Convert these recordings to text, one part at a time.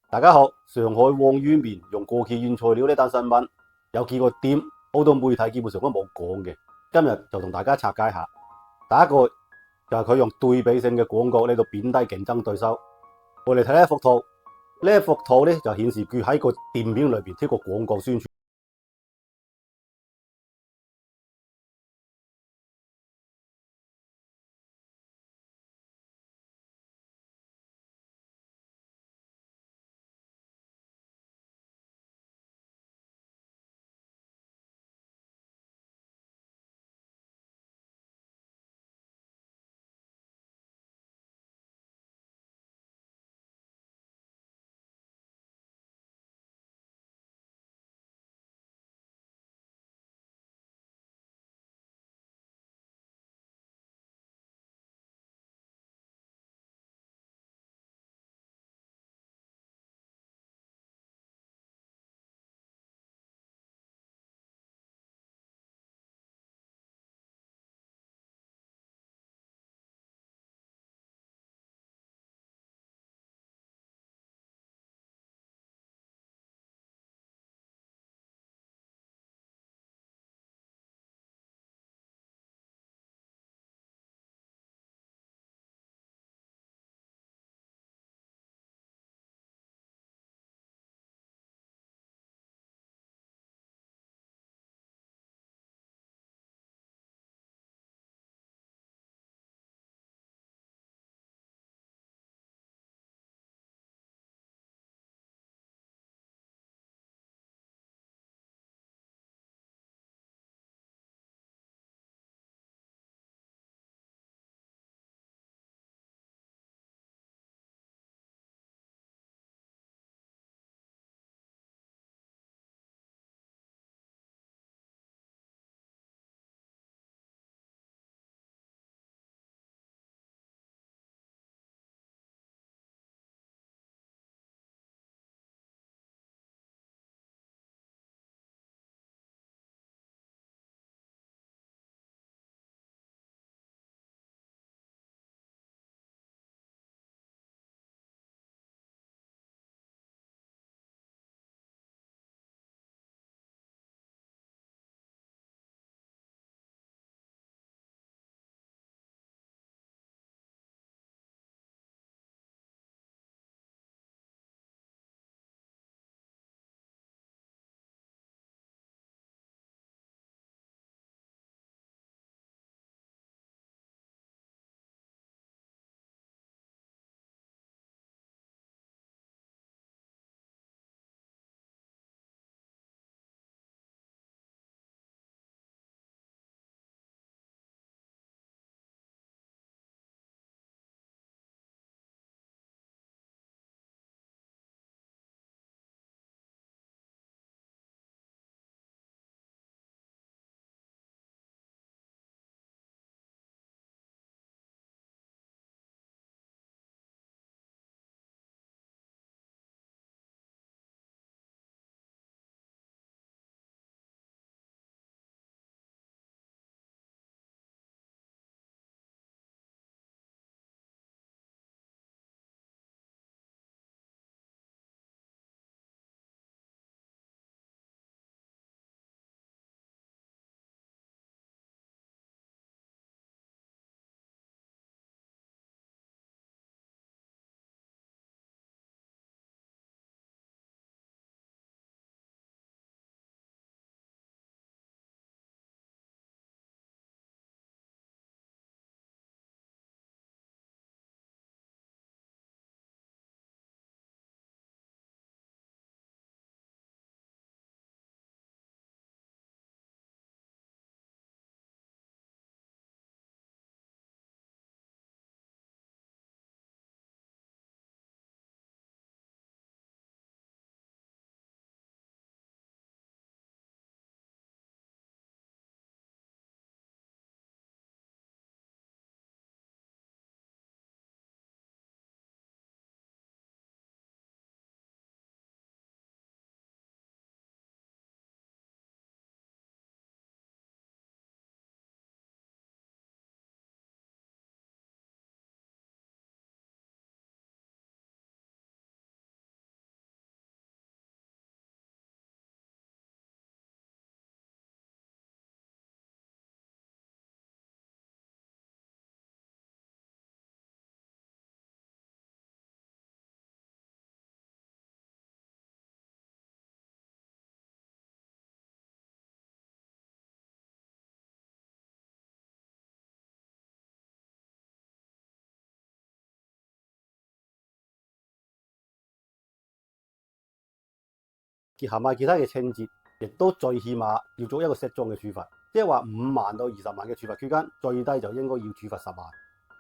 大家好，上海黃魚麵用過期原材料呢單新聞有幾個點，好多媒體基本上都冇講嘅。今日就同大家拆解下。第一個就係佢用對比性嘅廣告呢度貶低競爭對手。我哋睇呢一幅圖，呢一幅圖呢就顯示佢喺個店面裏邊貼個廣告宣傳。結合埋其他嘅情節，亦都最起碼要做一個適中嘅處罰，即係話5萬到20萬嘅處罰區間，最低就應該要處罰10萬。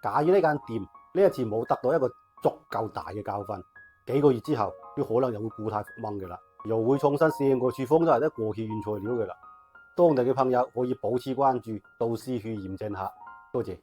假如呢間店呢一次冇得到一個足夠大嘅教訓，幾個月之後，佢可能又會故態復萌嘅啦，又會重新成個廚房都係得過期原材料嘅啦。當地嘅朋友可以保持關注，到時去驗證下。多謝。